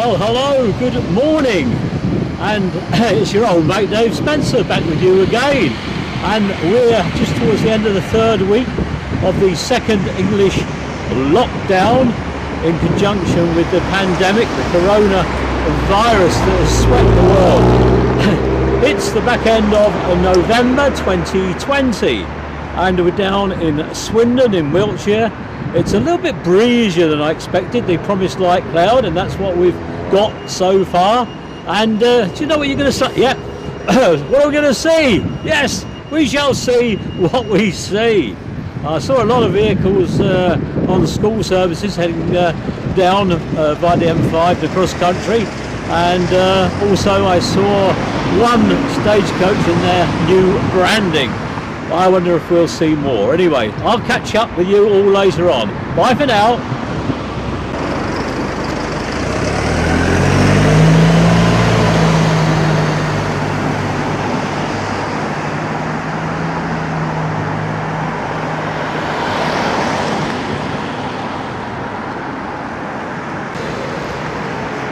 Well, hello, good morning, and it's your old mate Dave Spencer back with you again, and we're just towards the end of the third week of the second English lockdown in conjunction with the pandemic, the coronavirus that has swept the world. It's the back end of November 2020 and we're down in Swindon in Wiltshire. It's a little bit breezier than I expected. They promised light cloud, and that's what we've got so far. And do you know what you're going to say? Yeah. What are we going to see? Yes, we shall see what we see. I saw a lot of vehicles on the school services heading down by the M5 to cross country, and also I saw one stagecoach in their new branding. I wonder if we'll see more. Anyway, I'll catch up with you all later on. Bye for now.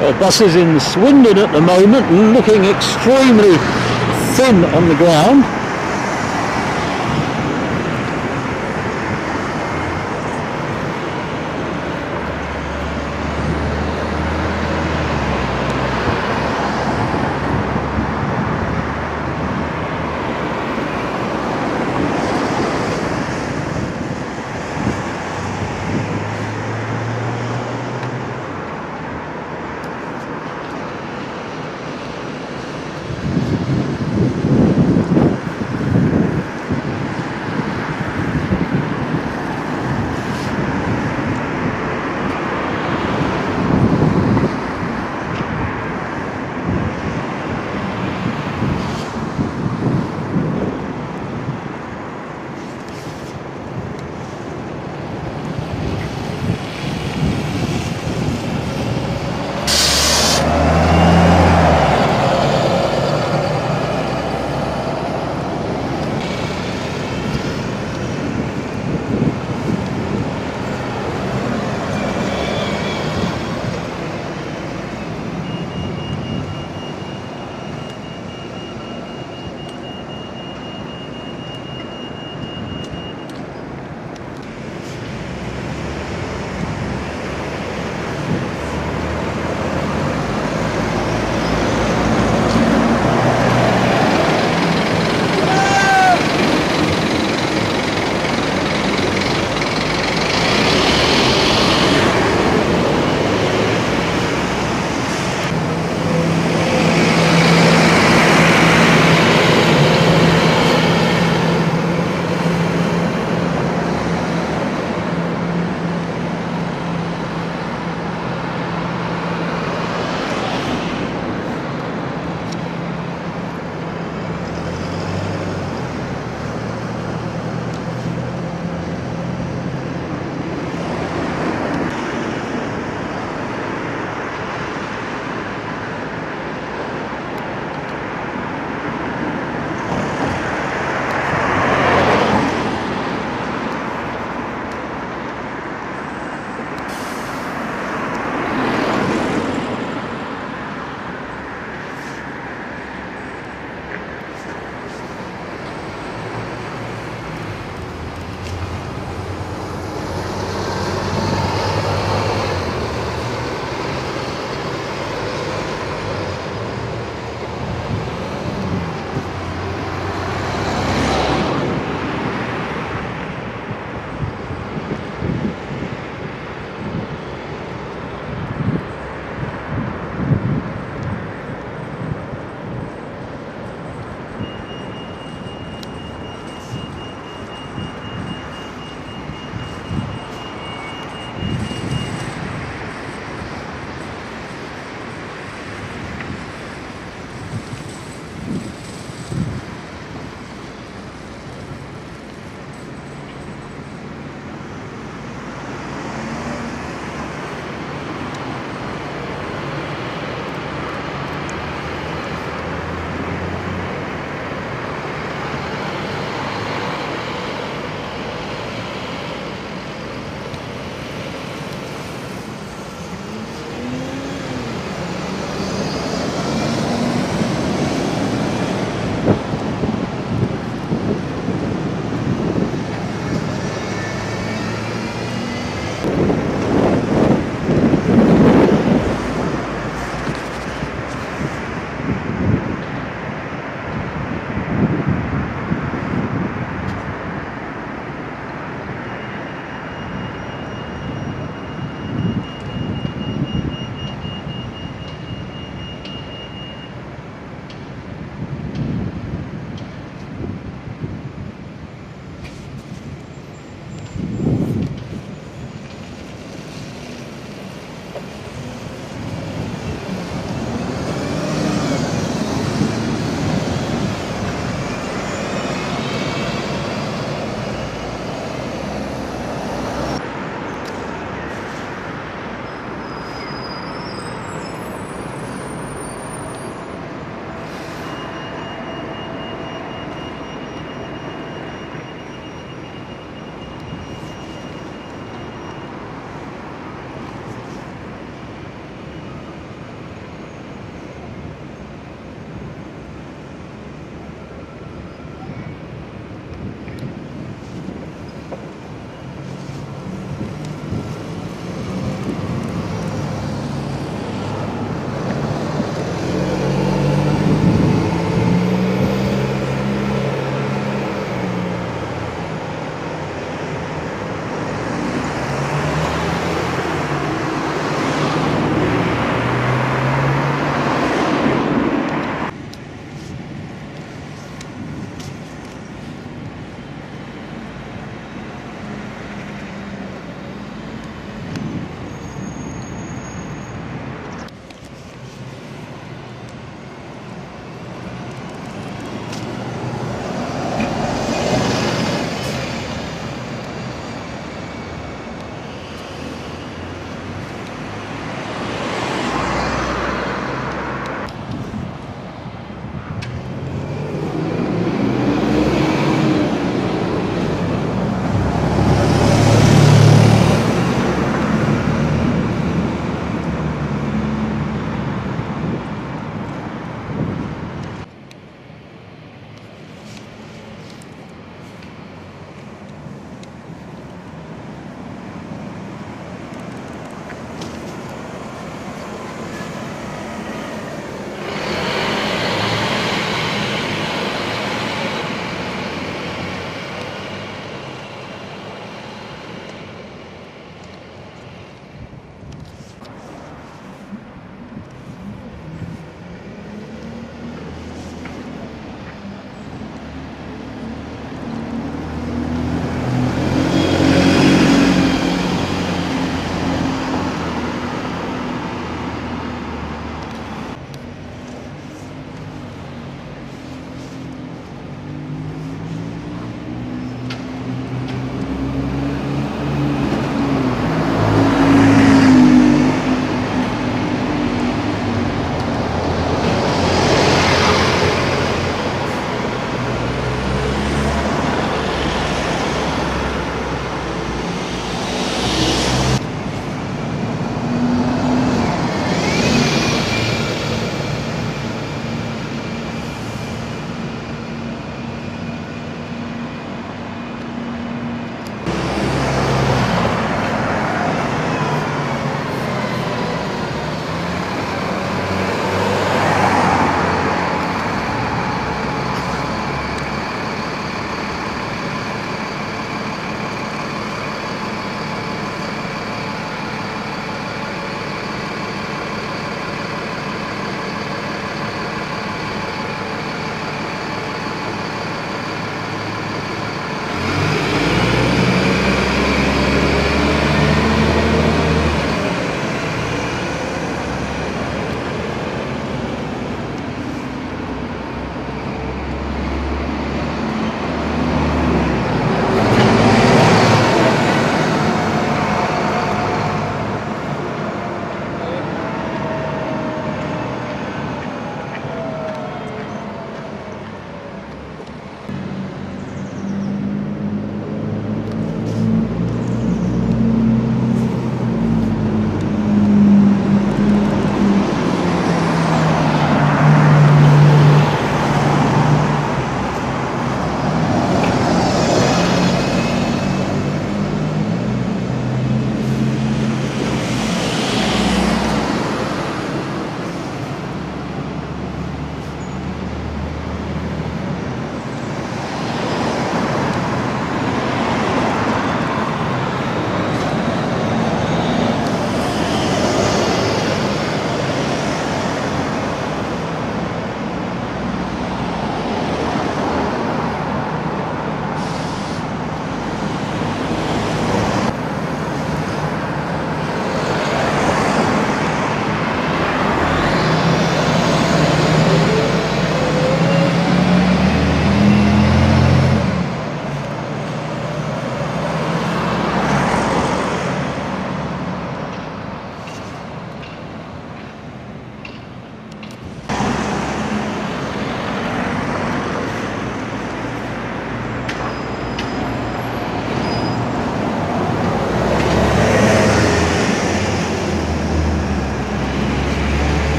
Well, buses in Swindon at the moment looking extremely thin on the ground.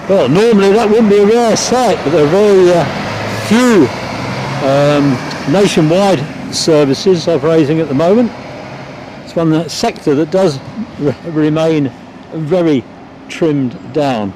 Well, normally that wouldn't be a rare sight, but there are very few nationwide services operating at the moment. It's one sector that does remain very trimmed down.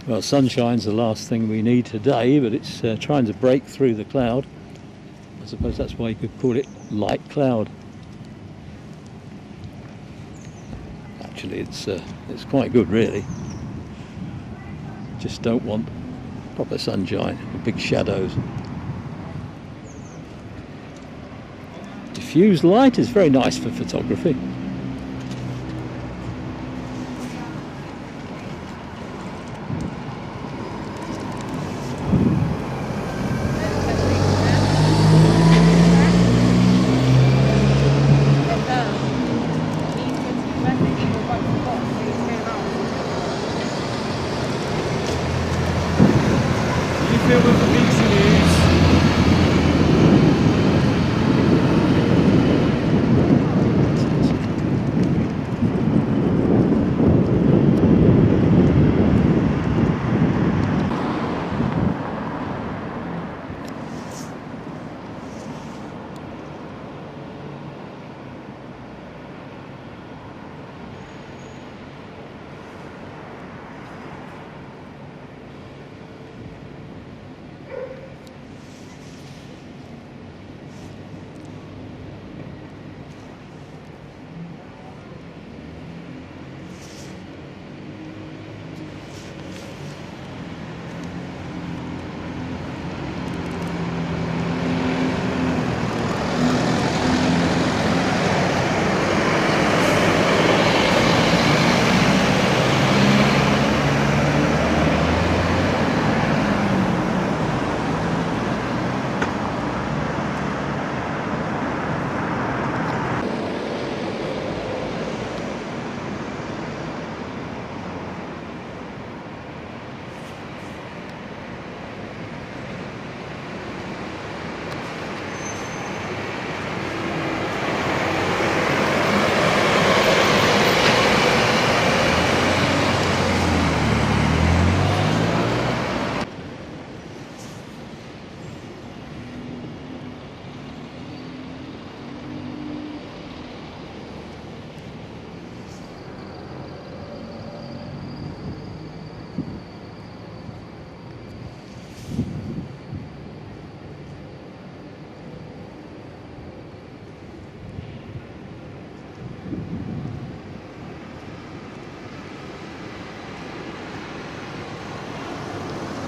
Well, sunshine's the last thing we need today, but it's trying to break through the cloud. I suppose that's why you could call it light cloud. Actually, it's quite good, really. Just don't want proper sunshine with big shadows. Diffused light is very nice for photography.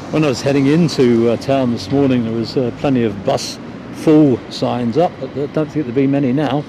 When I was heading into town this morning, there was plenty of bus full signs up, but I don't think there'll be many now.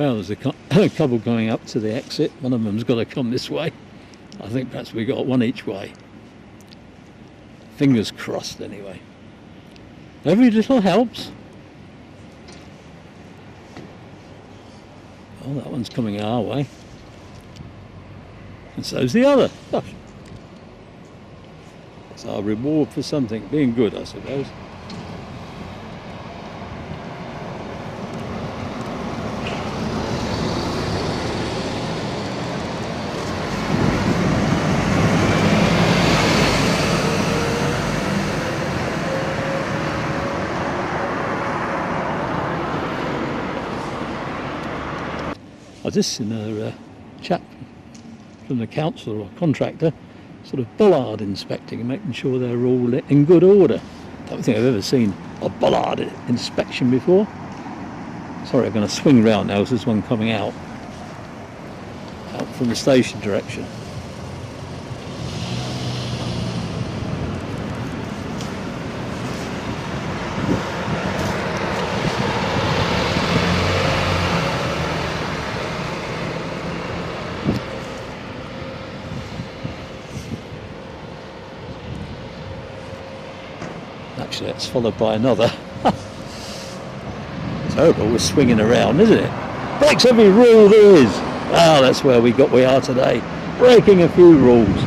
Well, there's a couple going up to the exit. One of them's got to come this way. I think perhaps we got one each way. Fingers crossed anyway. Every little helps. Oh, that one's coming our way. And so's the other. Gosh. It's our reward for something. Being good, I suppose. I was just seen a chap from the council or contractor sort of bollard inspecting and making sure they're all in good order. Don't think I've ever seen a bollard inspection before. Sorry, I'm going to swing round now, there's one coming out from the station direction. Actually, it's followed by another. Terrible, we're swinging around, isn't it? Breaks every rule there is. Ah, that's where we are today. Breaking a few rules.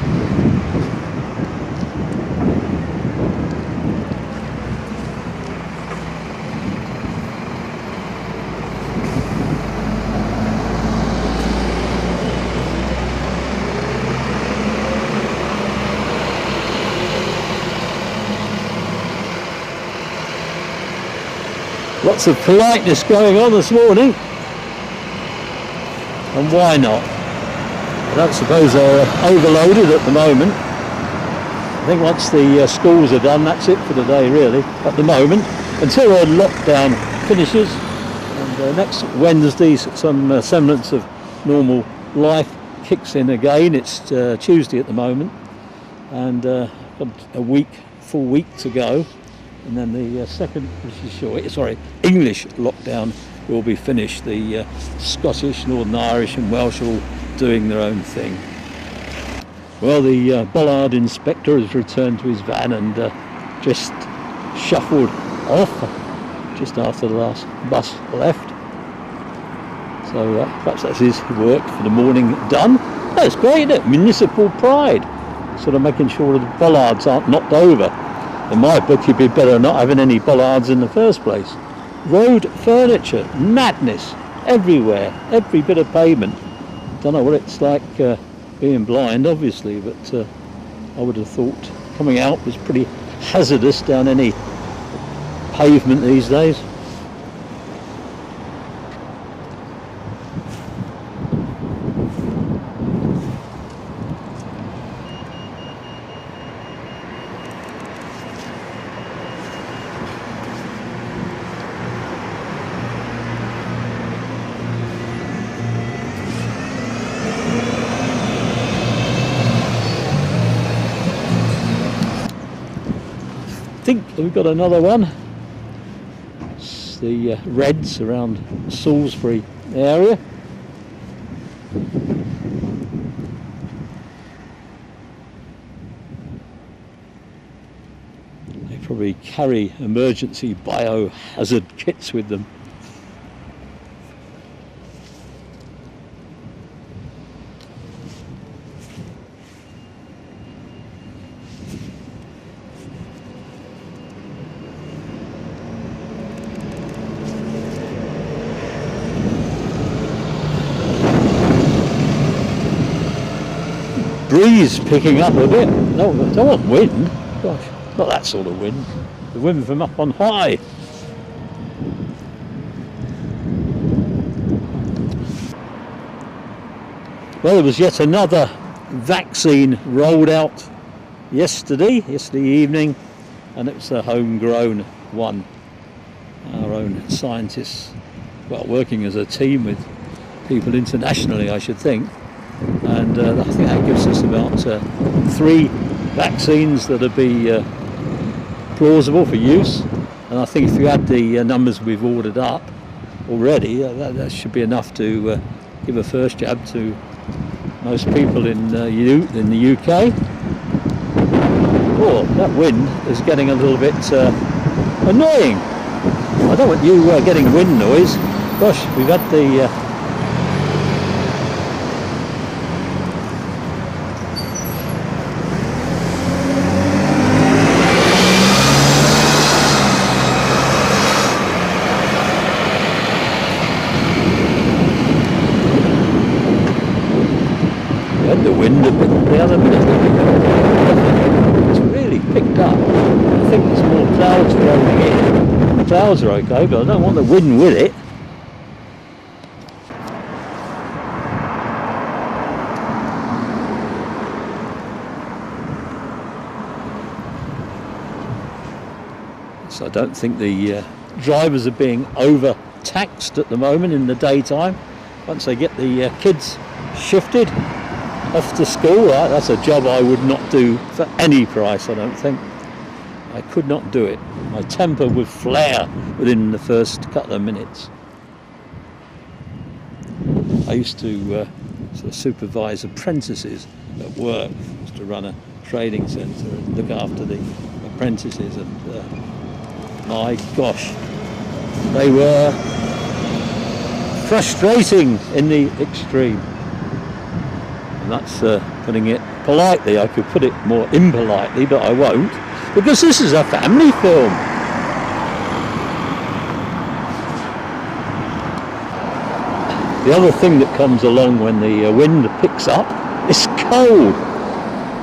Lots of politeness going on this morning, and why not? I don't suppose they're overloaded at the moment. I think once the schools are done, that's it for the day really, at the moment, until the lockdown finishes, and next Wednesday some semblance of normal life kicks in again. It's Tuesday at the moment, and got a full week to go. And then the second English lockdown will be finished. The Scottish, Northern Irish and Welsh are all doing their own thing. Well, the bollard inspector has returned to his van and just shuffled off just after the last bus left. So perhaps that's his work for the morning done. That's great, isn't it? Municipal pride. Sort of making sure the bollards aren't knocked over. In my book, you'd be better not having any bollards in the first place. Road furniture, madness, everywhere, every bit of pavement. Don't know what it's like being blind, obviously, but I would have thought coming out was pretty hazardous down any pavement these days. I think we've got another one. It's the Reds around Salisbury area. They probably carry emergency biohazard kits with them. Breeze picking up a bit. No, don't want wind. Gosh, not that sort of wind. The wind from up on high. Well, there was yet another vaccine rolled out yesterday evening, and it was a homegrown one. Our own scientists, well, working as a team with people internationally, I should think. And I think that gives us about 3 vaccines that'll be plausible for use. And I think if you add the numbers we've ordered up, already. That should be enough to give a first jab to most people in the UK. Oh, that wind is getting a little bit annoying. I don't want you getting wind noise. Gosh, we've had the wind a bit the other minute. It's really picked up. I think there's more clouds rolling in. The clouds are okay, but I don't want the wind with it. So I don't think the drivers are being overtaxed at the moment in the daytime. Once they get the kids shifted off to school, that's a job I would not do for any price, I don't think. I could not do it. My temper would flare within the first couple of minutes. I used to sort of supervise apprentices at work. I used to run a training centre and look after the apprentices, and my gosh, they were frustrating in the extreme. And that's putting it politely. I could put it more impolitely, but I won't, because this is a family film. The other thing that comes along when the wind picks up is cold.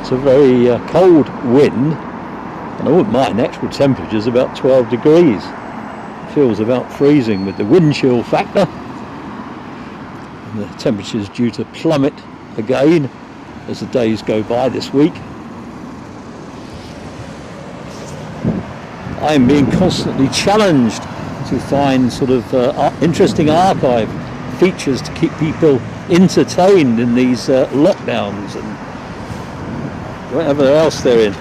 It's a very cold wind, and I wouldn't mind actual temperatures about 12 degrees. It feels about freezing with the wind chill factor, and the temperature's due to plummet again as the days go by this week. I am being constantly challenged to find sort of interesting archive features to keep people entertained in these lockdowns and whatever else they're in.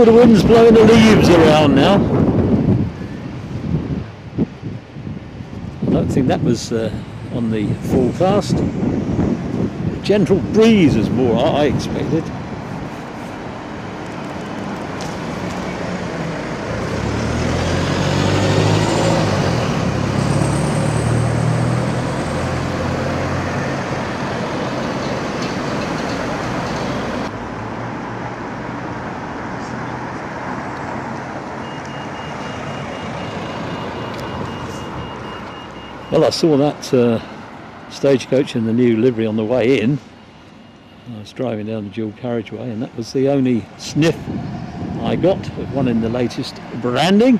The wind's blowing the leaves around now. I don't think that was on the forecast. A gentle breeze is more I expected. Well, I saw that stagecoach in the new livery on the way in. I was driving down the dual carriageway, and that was the only sniff I got of one in the latest branding.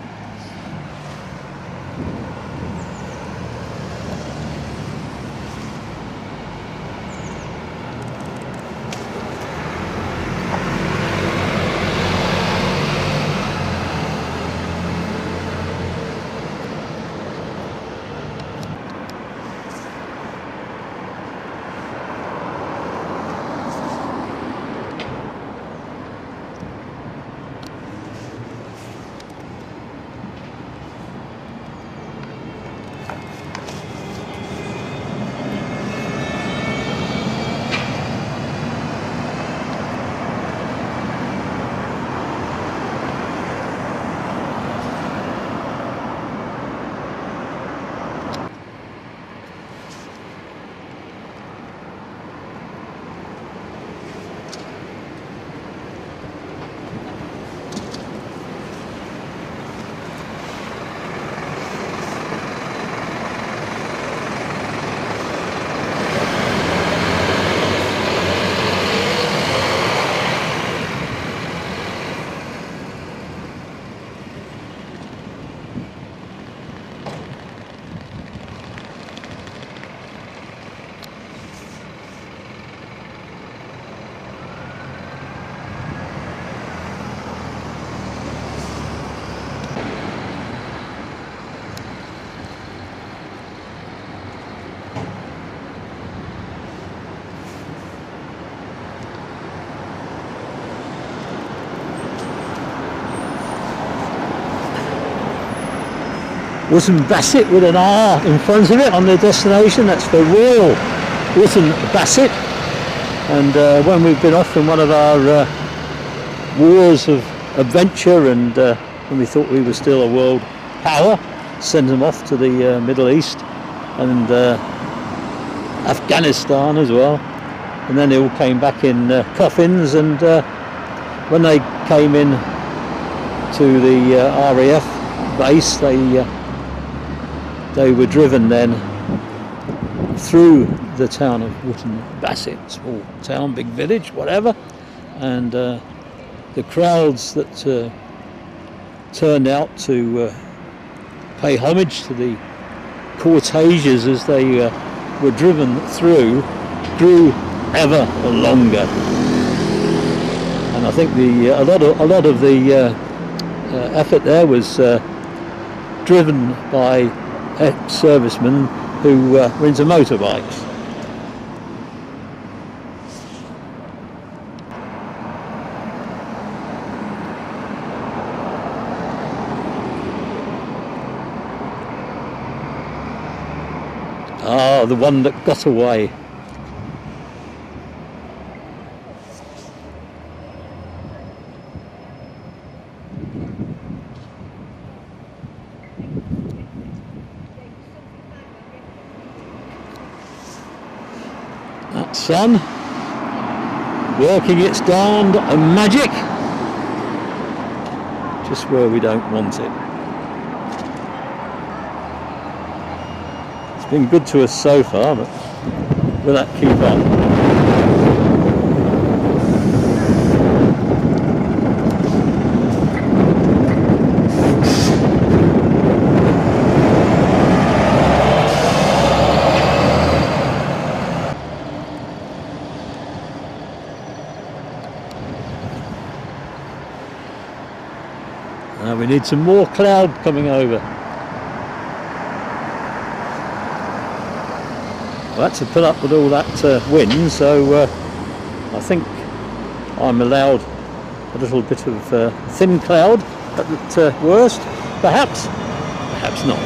Wootton Bassett with an R in front of it on the destination. That's the Royal Wootton Bassett. And when we've been off in one of our wars of adventure, and when we thought we were still a world power, send them off to the Middle East and Afghanistan as well. And then they all came back in coffins, and when they came in to the RAF base, they were driven then through the town of Wootton Bassett, small town, big village, whatever, and the crowds that turned out to pay homage to the cortèges as they were driven through grew ever longer. And I think a lot of the effort there was driven by ex-servicemen who were into motorbikes. Ah, the one that got away. That sun working its darned magic just where we don't want it. It's been good to us so far, but will that keep up? We need some more cloud coming over. Well, that's to put up with all that wind, so I think I'm allowed a little bit of thin cloud at worst, perhaps not.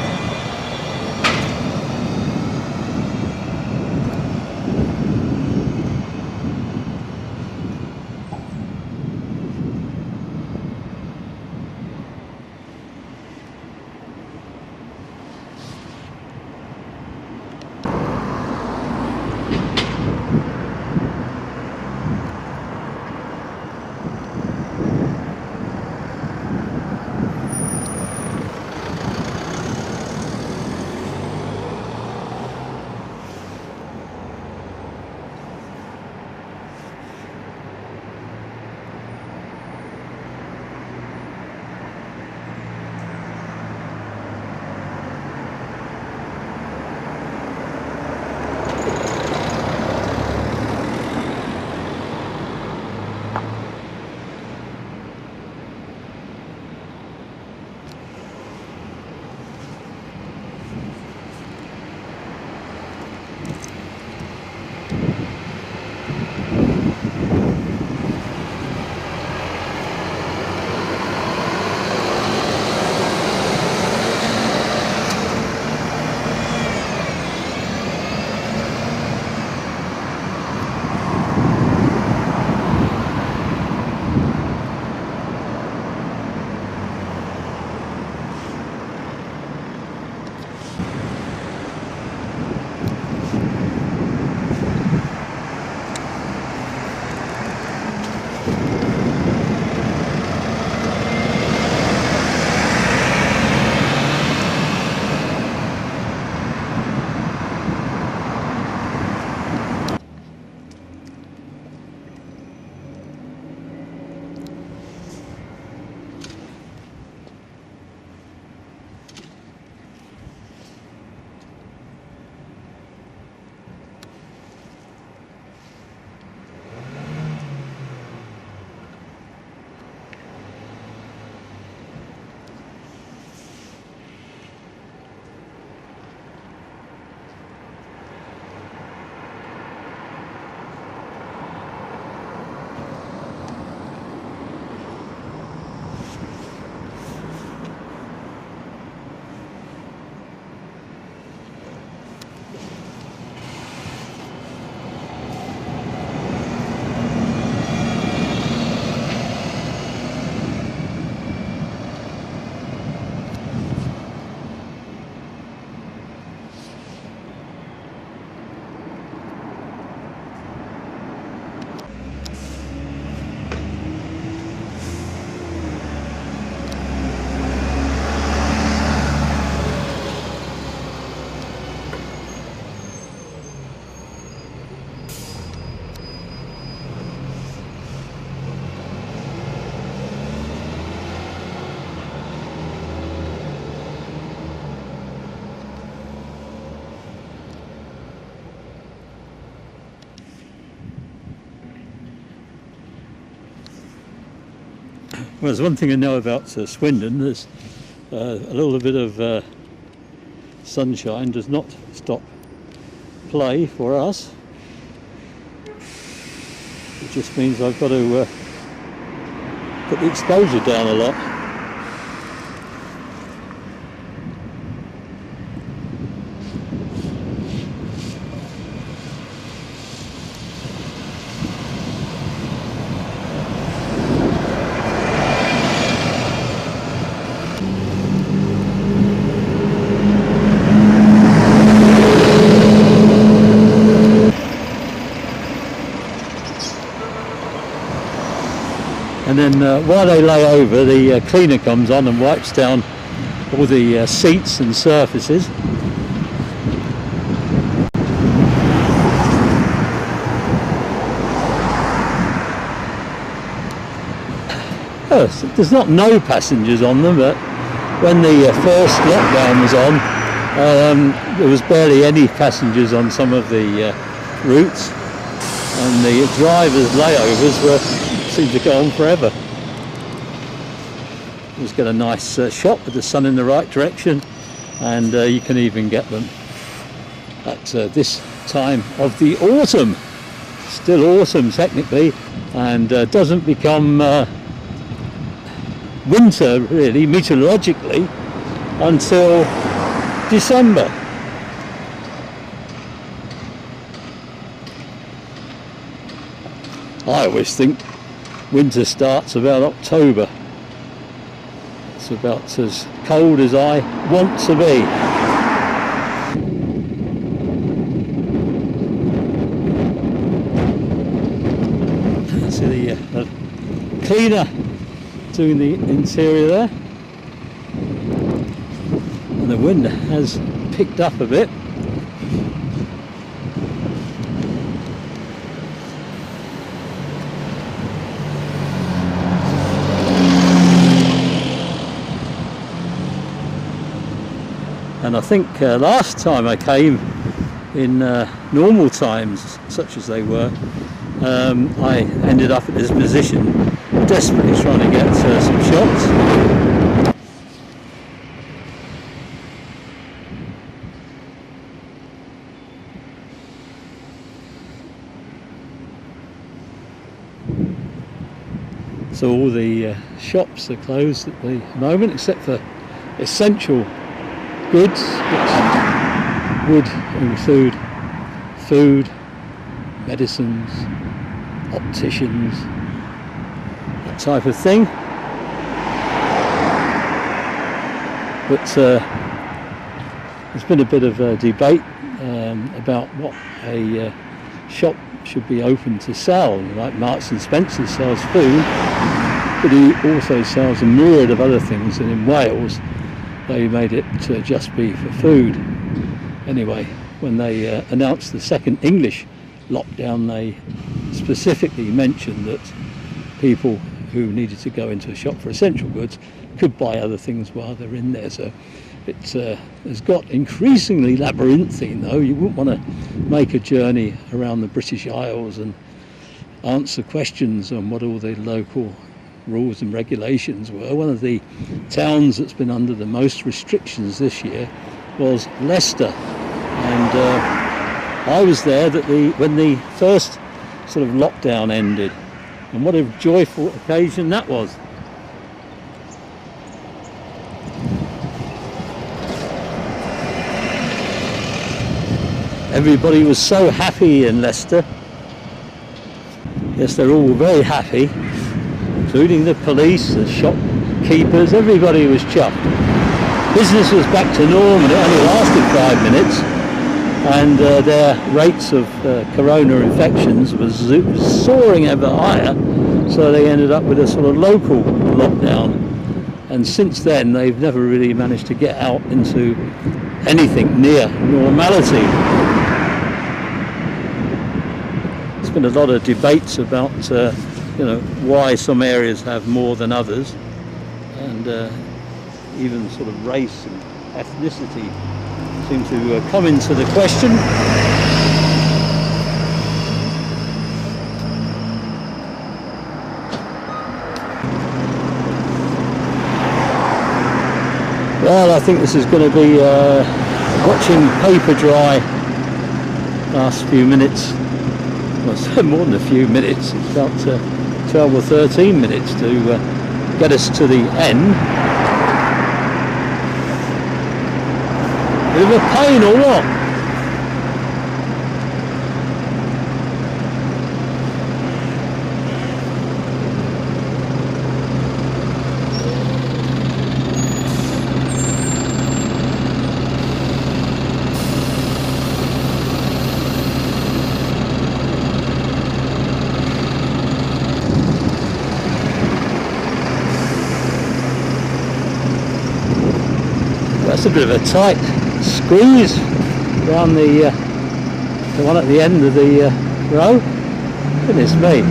there's one thing I know about Swindon. There's a little bit of sunshine does not stop play for us. It just means I've got to put the exposure down a lot. And then while they lay over, the cleaner comes on and wipes down all the seats and surfaces. There's not no passengers on them, but when the first lockdown was on, there was barely any passengers on some of the routes, and the drivers' layovers seemed to go on forever. Just get a nice shot with the sun in the right direction, and you can even get them at this time of the autumn. Still autumn technically, and doesn't become winter really meteorologically until December. I always think winter starts about October. It's about as cold as I want to be. See the cleaner doing the interior there. And the wind has picked up a bit. And I think last time I came in normal times, such as they were, I ended up at this position, desperately trying to get some shots. So all the shops are closed at the moment, except for essential goods, which would include food, medicines, opticians, that type of thing. But there's been a bit of a debate about what a shop should be open to sell. Like Marks and Spencer sells food, but he also sells a myriad of other things, and in Wales they made it to just be for food. Anyway, when they announced the second English lockdown, they specifically mentioned that people who needed to go into a shop for essential goods could buy other things while they're in there. So it has got increasingly labyrinthine, though. You wouldn't want to make a journey around the British Isles and answer questions on what all the local rules and regulations were. One of the towns that's been under the most restrictions this year was Leicester, and I was there when the first sort of lockdown ended, and what a joyful occasion that was. Everybody was so happy in Leicester. Yes, they're all very happy, including the police, the shopkeepers. Everybody was chuffed. Business was back to normal. It only lasted 5 minutes, and their rates of corona infections was soaring ever higher, so they ended up with a sort of local lockdown. And since then they've never really managed to get out into anything near normality. There's been a lot of debates about why some areas have more than others, and even sort of race and ethnicity seem to come into the question. Well, I think this is going to be watching paper dry last few minutes. Well, it's more than a few minutes. It's about 12 or 13 minutes to get us to the end. Bit of a pain or what? That's a bit of a tight squeeze around the one at the end of the row. Goodness me.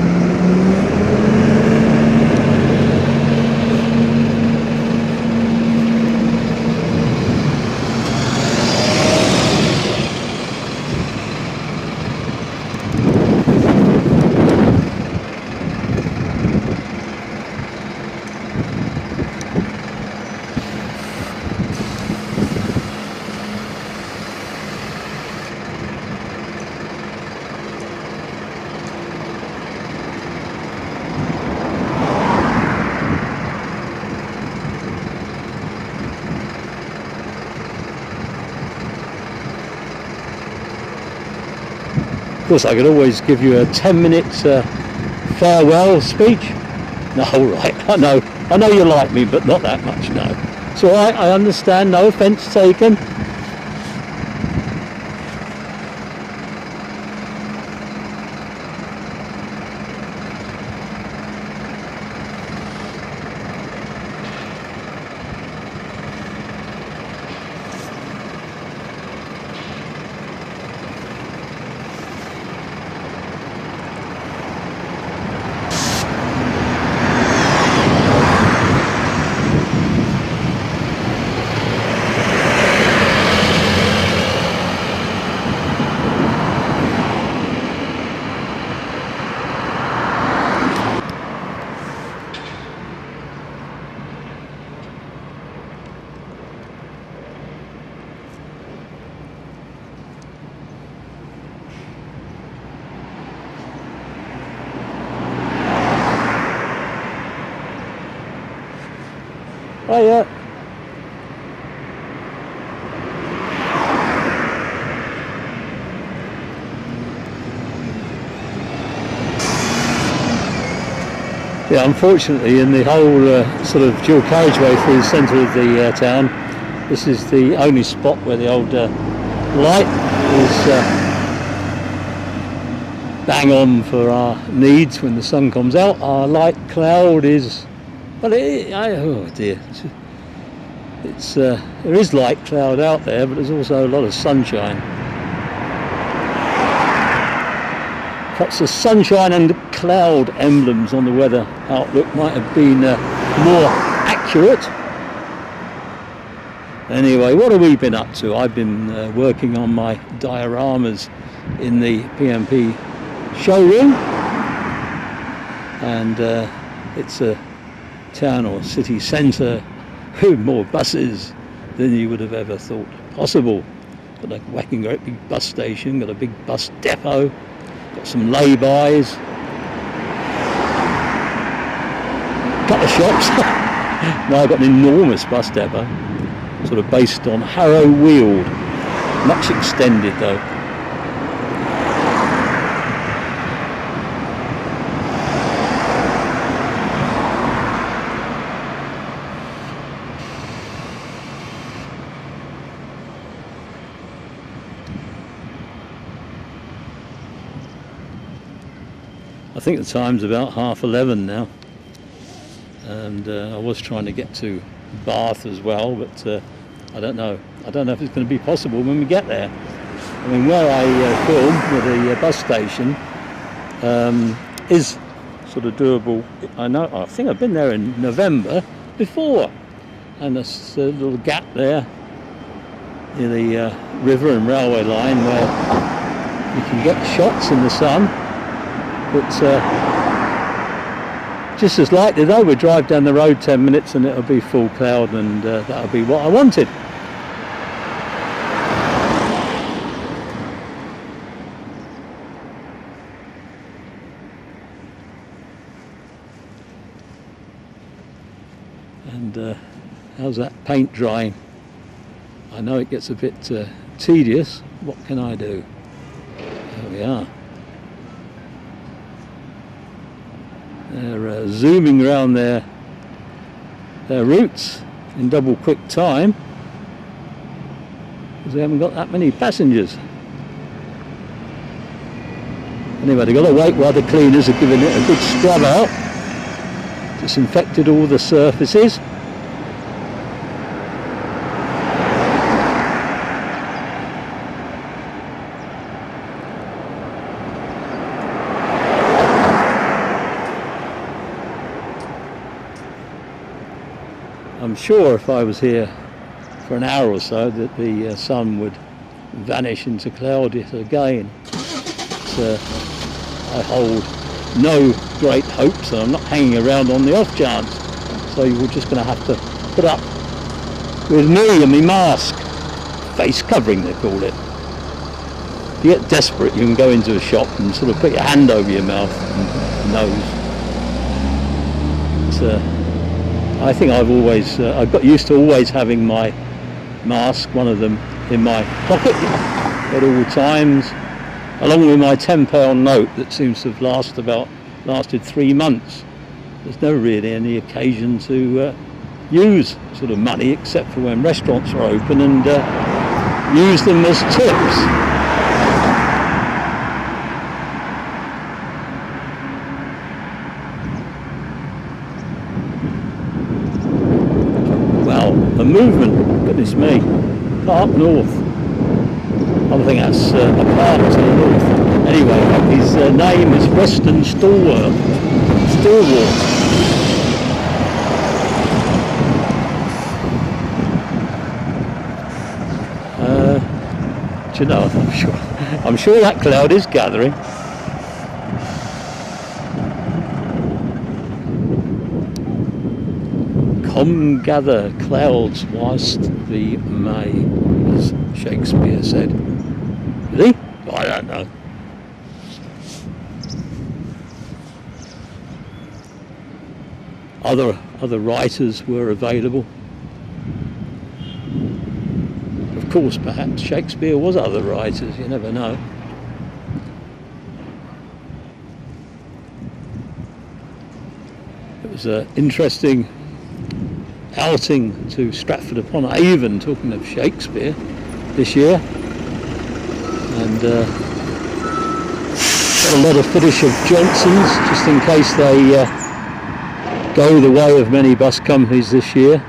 Of course, I could always give you a 10-minute farewell speech. No, right, I know you like me, but not that much, no. It's all right, I understand, no offence taken. Oh yeah. Yeah, unfortunately, in the whole sort of dual carriageway through the centre of the town, this is the only spot where the old light is bang on for our needs when the sun comes out. Our light cloud is, well, oh dear, it's there is light cloud out there, but there's also a lot of sunshine. Perhaps the sunshine and cloud emblems on the weather outlook might have been more accurate. Anyway, what have we been up to? I've been working on my dioramas in the PMP showroom, and it's a town or city centre with more buses than you would have ever thought possible. Got a whacking great big bus station, got a big bus depot, got some lay-bys, couple of shops. Now I've got an enormous bus depot, sort of based on Harrow Weald, much extended though. I think the time's about 11:30 now, and I was trying to get to Bath as well, but I don't know if it's going to be possible when we get there. I mean, where I film with the bus station is sort of doable. I think I've been there in November before, and there's a little gap there near the river and railway line where you can get shots in the sun. But just as likely though, we'll drive down the road 10 minutes and it'll be full cloud, and that'll be what I wanted. And how's that paint drying? I know it gets a bit tedious. What can I do? There we are. They're zooming around their routes in double quick time because they haven't got that many passengers. Anyway, they've got to wait while the cleaners are giving it a good scrub out. Disinfected all the surfaces. I'm sure if I was here for an hour or so that the sun would vanish into cloud yet again. But, I hold no great hopes, and I'm not hanging around on the off chance. So you're just going to have to put up with me and my mask. Face covering they call it. If you get desperate you can go into a shop and sort of put your hand over your mouth and nose. I think I've got used to always having my mask, one of them, in my pocket at all times, along with my £10 note that seems to have lasted 3 months. There's never really any occasion to use sort of money except for when restaurants are open, and use them as tips. A movement, goodness me, Park North. I think that's a park to the north. Anyway, his name is Western Stalwart. Do you know, I'm sure that cloud is gathering. Come gather clouds whilst the May, as Shakespeare said. Really? I don't know. Other writers were available. Of course, perhaps Shakespeare was other writers, you never know. It was an interesting outing to Stratford-upon-Avon, talking of Shakespeare, this year, and got a lot of footage of Johnson's, just in case they go the way of many bus companies this year.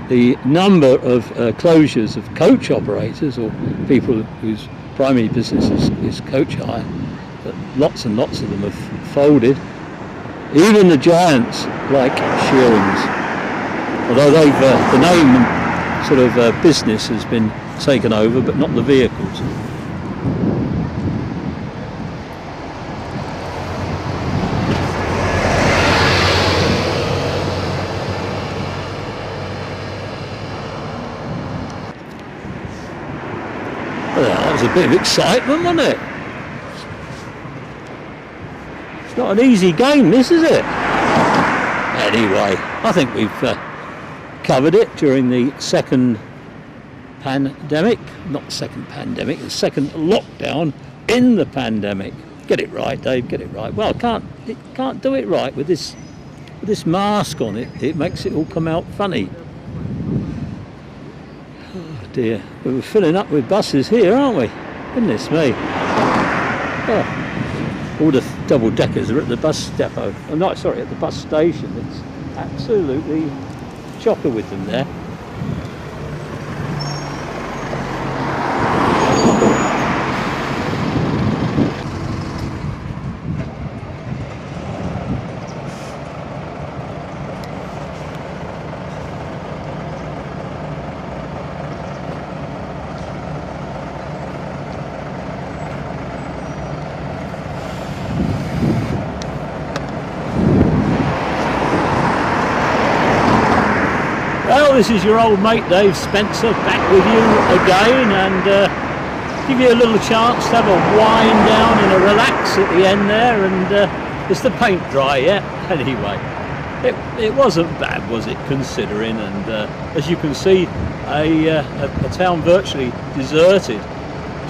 The number of closures of coach operators, or people whose primary business is coach hire, that lots and lots of them have folded. Even the giants like Shearings, although the name sort of business has been taken over, but not the vehicles. Well, that was a bit of excitement, wasn't it? It's not an easy game, this, is it? Anyway, I think we've covered it during the second pandemic, not second pandemic, the second lockdown in the pandemic. Get it right, Dave, get it right. Well, it can't do it right with this mask on it. It makes it all come out funny. Oh dear, we're filling up with buses here, aren't we? Goodness me. Oh, all the double deckers are at the bus depot. Oh, no, sorry, at the bus station. It's absolutely chocker with them there. this is your old mate Dave Spencer back with you again, and give you a little chance to have a wind down and a relax at the end there. And is the paint dry yet? Anyway, it wasn't bad, was it, considering? And as you can see, a town virtually deserted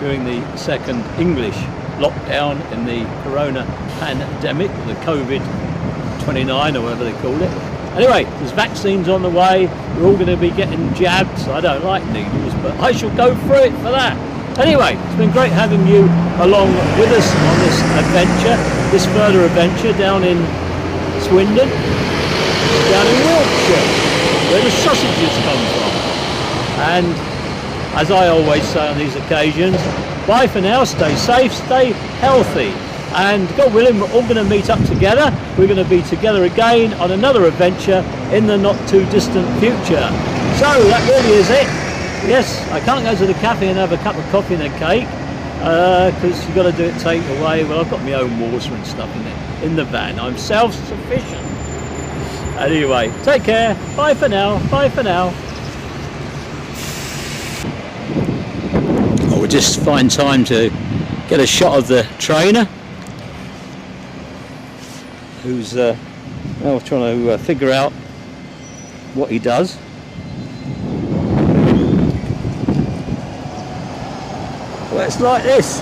during the second English lockdown in the corona pandemic, the COVID-29 or whatever they call it. Anyway, there's vaccines on the way. We're all going to be getting jabs. I don't like needles, but I shall go through it for that. Anyway, it's been great having you along with us on this adventure, this further adventure down in Swindon, down in Yorkshire, where the sausages come from. And as I always say on these occasions, bye for now, stay safe, stay healthy, and God willing, we're all going to meet up together. We're going to be together again on another adventure in the not too distant future. So that really is it. Yes, I can't go to the cafe and have a cup of coffee and a cake because you've got to do it take away. Well, I've got my own water and stuff in the van. I'm self-sufficient. Anyway, take care. Bye for now. Bye for now. We'll just find time to get a shot of the trainer, who's well, trying to figure out what he does. Well, it's like this.